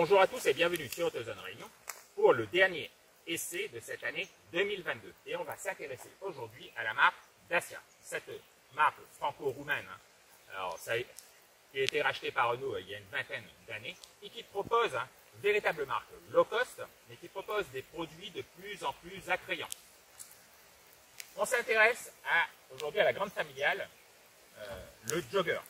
Bonjour à tous et bienvenue sur AutoZone Réunion pour le dernier essai de cette année 2022. Et on va s'intéresser aujourd'hui à la marque Dacia. Cette marque franco-roumaine, qui a été rachetée par Renault il y a une vingtaine d'années et qui propose une véritable marque low cost, mais qui propose des produits de plus en plus attrayants. On s'intéresse aujourd'hui à la grande familiale, le Jogger.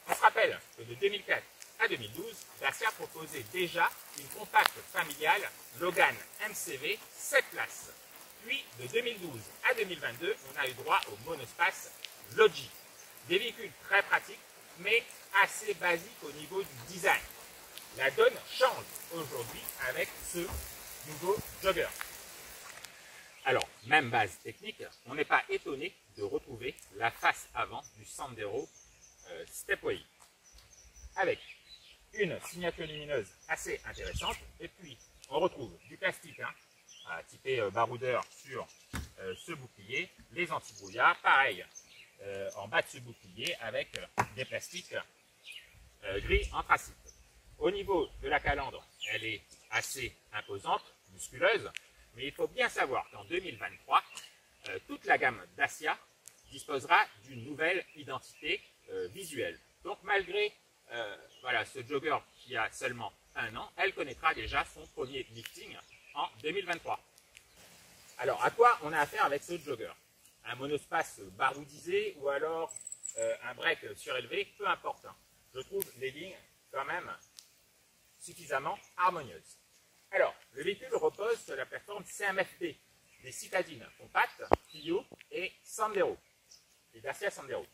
On se rappelle que de 2004 à 2012, Dacia proposait déjà une compacte familiale Logan MCV 7 places. Puis de 2012 à 2022, on a eu droit au monospace Logi. Des véhicules très pratiques, mais assez basiques au niveau du design. La donne change aujourd'hui avec ce nouveau Jogger. Alors, même base technique, on n'est pas étonné de retrouver la face avant du Sandero Stepway, avec une signature lumineuse assez intéressante, et puis on retrouve du plastique typé baroudeur sur ce bouclier, les anti-brouillards, pareil en bas de ce bouclier avec des plastiques gris anthracite. Au niveau de la calandre, elle est assez imposante, musculeuse, mais il faut bien savoir qu'en 2023, toute la gamme Dacia disposera d'une nouvelle identité visuelle. Donc malgré ce Jogger qui a seulement 1 an, elle connaîtra déjà son premier lifting en 2023. Alors à quoi on a affaire avec ce Jogger? Un monospace baroudisé ou alors un break surélevé, peu importe. Je trouve les lignes quand même suffisamment harmonieuses. Alors, le véhicule repose sur la plateforme CMF-B des citadines compactes, Clio et Sandero, et Dacia Sandero.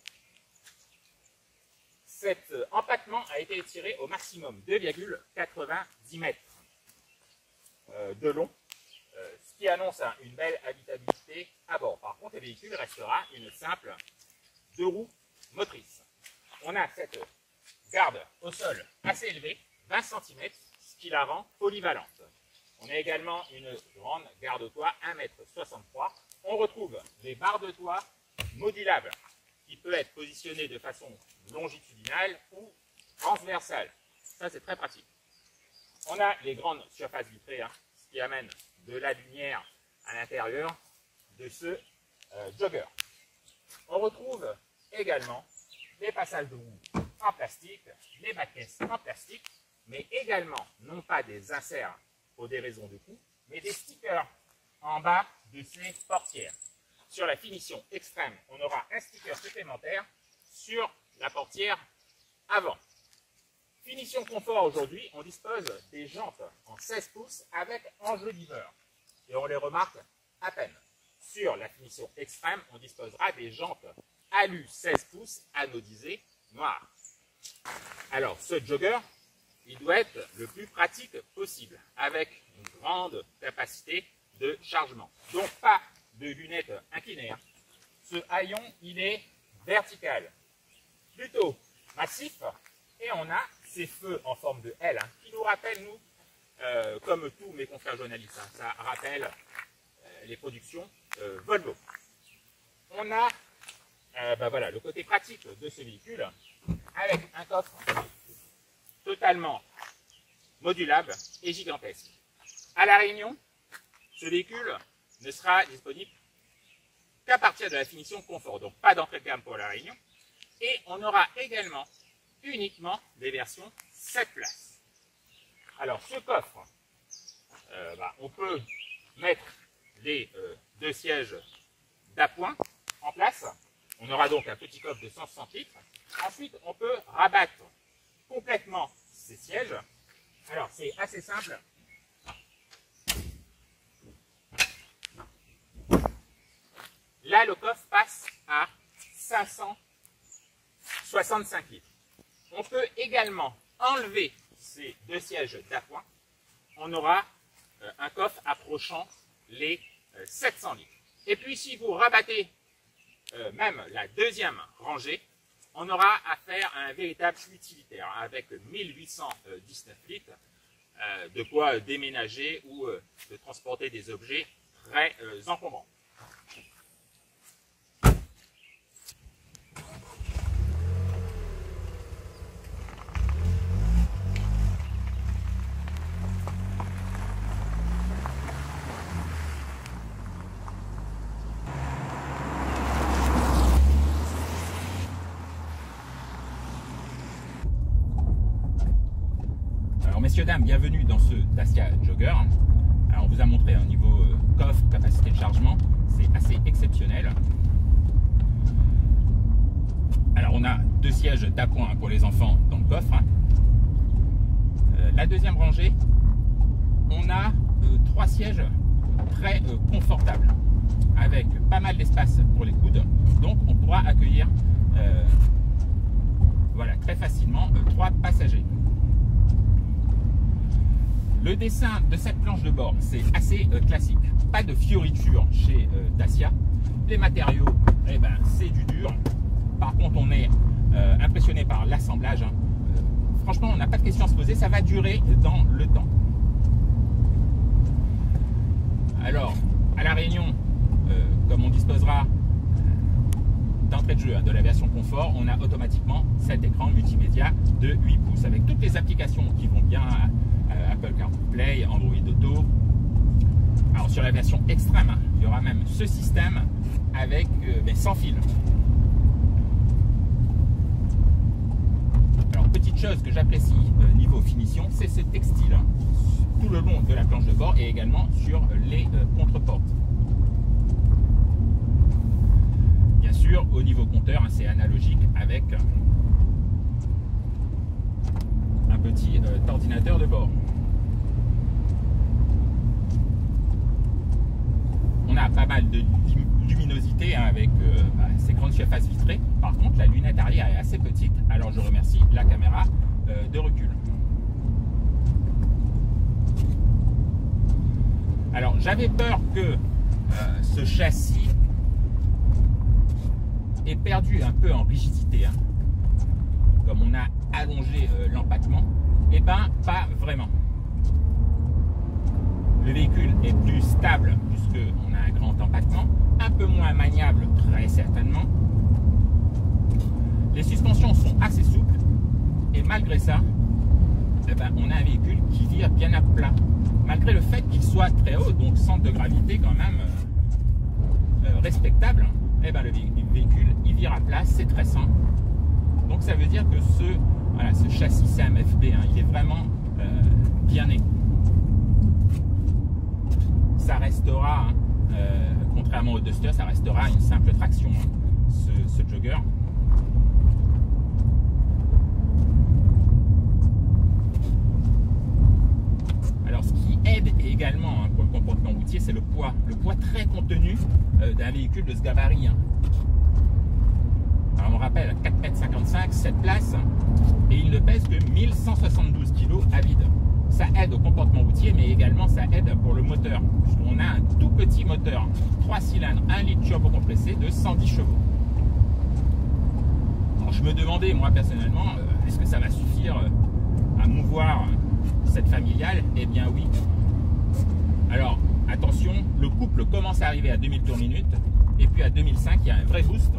Cet empattement a été étiré au maximum 2,90 mètres de long, ce qui annonce une belle habitabilité à bord. Par contre, le véhicule restera une simple 2 roues motrices. On a cette garde au sol assez élevée, 20 cm, ce qui la rend polyvalente. On a également une grande garde-toit, 1,63 m. On retrouve des barres de toit modulables qui peut être positionné de façon longitudinale ou transversale. Ça, c'est très pratique. On a les grandes surfaces vitrées, ce qui amène de la lumière à l'intérieur de ce Jogger. On retrouve également les passages de roues en plastique, les bas de caisse en plastique, mais également, non pas des inserts pour des raisons de coût, mais des stickers en bas de ces portières. Sur la finition extrême, on aura un sticker supplémentaire sur la portière avant. Finition confort aujourd'hui, on dispose des jantes en 16 pouces avec enjoliveur. Et on les remarque à peine. Sur la finition extrême, on disposera des jantes alu 16 pouces anodisées noires. Alors, ce Jogger, il doit être le plus pratique possible, avec une grande capacité de chargement. Donc, pas de lunettes inclinées. Ce haillon, il est vertical, plutôt massif, et on a ces feux en forme de L, qui nous rappellent, nous, comme tous mes confrères journalistes, ça rappelle les productions Volvo. On a le côté pratique de ce véhicule, avec un coffre totalement modulable et gigantesque. À La Réunion, ce véhicule ne sera disponible qu'à partir de la finition confort, donc pas d'entrée de gamme pour La Réunion. Et on aura également uniquement des versions 7 places. Alors ce coffre, on peut mettre les 2 sièges d'appoint en place. On aura donc un petit coffre de 160 litres. Ensuite, on peut rabattre complètement ces sièges. Alors, c'est assez simple. Là, le coffre passe à 565 litres. On peut également enlever ces 2 sièges d'appoint. On aura un coffre approchant les 700 litres. Et puis, si vous rabattez même la deuxième rangée, on aura affaire à un véritable utilitaire avec 1819 litres, de quoi déménager ou de transporter des objets très encombrants. messieurs, dames, bienvenue dans ce Dacia Jogger. Alors, on vous a montré au niveau coffre, capacité de chargement, c'est assez exceptionnel. Alors, on a 2 sièges d'appoint pour les enfants dans le coffre. La deuxième rangée, on a 3 sièges très confortables, avec pas mal d'espace pour les coudes. Donc, on pourra accueillir voilà, très facilement 3 passagers. Le dessin de cette planche de bord, c'est assez classique. Pas de fioritures chez Dacia. Les matériaux, eh ben, c'est du dur. Par contre, on est impressionné par l'assemblage. Franchement, on n'a pas de questions à se poser. Ça va durer dans le temps. Alors, à La Réunion, comme on disposera d'entrée de jeu de la version confort, on a automatiquement cet écran multimédia de 8 pouces avec toutes les applications qui vont bien, Apple CarPlay, Android Auto. Alors sur la version extrême, il y aura même ce système avec sans fil. Alors petite chose que j'apprécie niveau finition, c'est ce textile tout le long de la planche de bord et également sur les contreportes. Bien sûr, au niveau compteur, c'est analogique avec un petit ordinateur de bord. On a pas mal de luminosité avec ces grandes surfaces vitrées. Par contre, la lunette arrière est assez petite. Alors, je remercie la caméra de recul. Alors, j'avais peur que ce châssis ait perdu un peu en rigidité. Comme on a allongé l'empattement, et ben pas vraiment. Le véhicule est plus stable puisqu'on a un grand empattement, un peu moins maniable très certainement. Les suspensions sont assez souples et malgré ça, eh ben, on a un véhicule qui vire bien à plat. Malgré le fait qu'il soit très haut, donc centre de gravité quand même respectable, eh ben, le véhicule il vire à plat, c'est très sain. Donc ça veut dire que ce châssis CMFB, il est vraiment bien né. Ça restera, contrairement au Duster, ça restera une simple traction, ce Jogger. Alors ce qui aide également pour le comportement routier, c'est le poids très contenu d'un véhicule de ce gabarit. Alors on rappelle 4,55 m, 7 places, et il ne pèse que 1172 kg à vide. Ça aide au comportement routier, mais également ça aide pour le moteur. On a un tout petit moteur, 3 cylindres, 1 litre turbo compressé de 110 chevaux. Alors je me demandais, moi personnellement, est-ce que ça va suffire à mouvoir cette familiale? Eh bien oui. Alors attention, le couple commence à arriver à 2000 tours minute, et puis à 2005, il y a un vrai boost.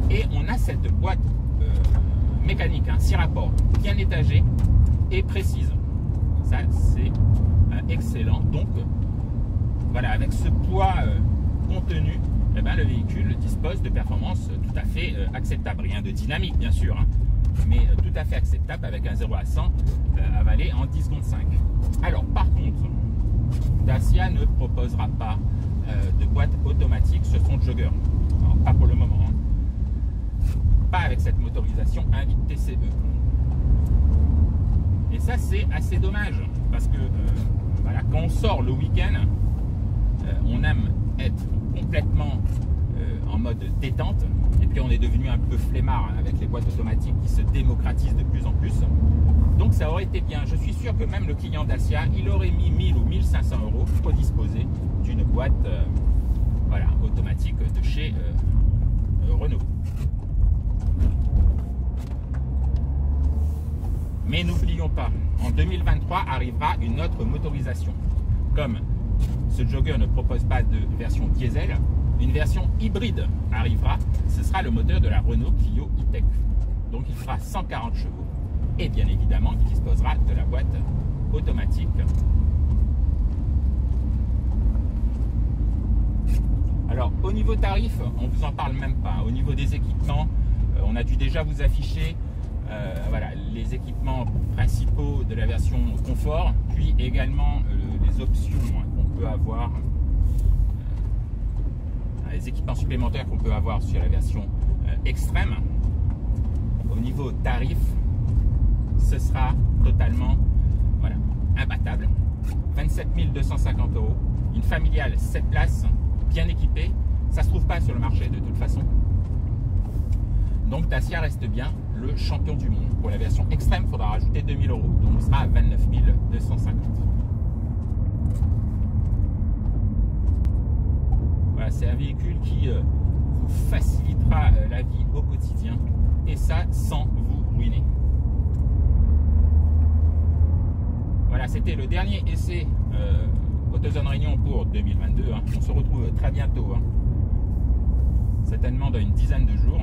Et on a cette boîte mécanique, 6 rapports, bien étagée et précise. Ça, c'est excellent. Donc, voilà, avec ce poids contenu, eh ben, le véhicule dispose de performances tout à fait acceptables. Rien de dynamique, bien sûr, mais tout à fait acceptable avec un 0 à 100 avalé en 10 secondes 5. Alors, par contre, Dacia ne proposera pas de boîte automatique sur son Jogger. Alors, pas pour le moment. Pas avec cette motorisation 1 litre TCE. Et ça, c'est assez dommage parce que voilà, quand on sort le week-end, on aime être complètement en mode détente, et puis on est devenu un peu flemmard avec les boîtes automatiques qui se démocratisent de plus en plus. Donc ça aurait été bien. Je suis sûr que même le client Dacia, il aurait mis 1000 ou 1500 € pour disposer d'une boîte voilà, automatique de chez Renault. Mais n'oublions pas, en 2023 arrivera une autre motorisation. Comme ce Jogger ne propose pas de version diesel, une version hybride arrivera. Ce sera le moteur de la Renault Clio E-Tech. Donc il fera 140 chevaux. Et bien évidemment, il disposera de la boîte automatique. Alors au niveau tarif, on ne vous en parle même pas. Au niveau des équipements, on a dû déjà vous afficher voilà, les équipements principaux de la version confort, puis également les options qu'on peut avoir, les équipements supplémentaires qu'on peut avoir sur la version extrême. Au niveau tarif, ce sera totalement imbattable. 27 250 €, une familiale 7 places, bien équipée, ça se trouve pas sur le marché de toute façon. Donc Dacia reste bien le champion du monde. Pour la version extrême, il faudra rajouter 2000 €, donc on sera à 29 250. Voilà, c'est un véhicule qui vous facilitera la vie au quotidien, et ça sans vous ruiner. Voilà, c'était le dernier essai AutoZone Réunion pour 2022. On se retrouve très bientôt, certainement dans une dizaine de jours,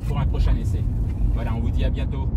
pour un prochain essai. Voilà, on vous dit à bientôt.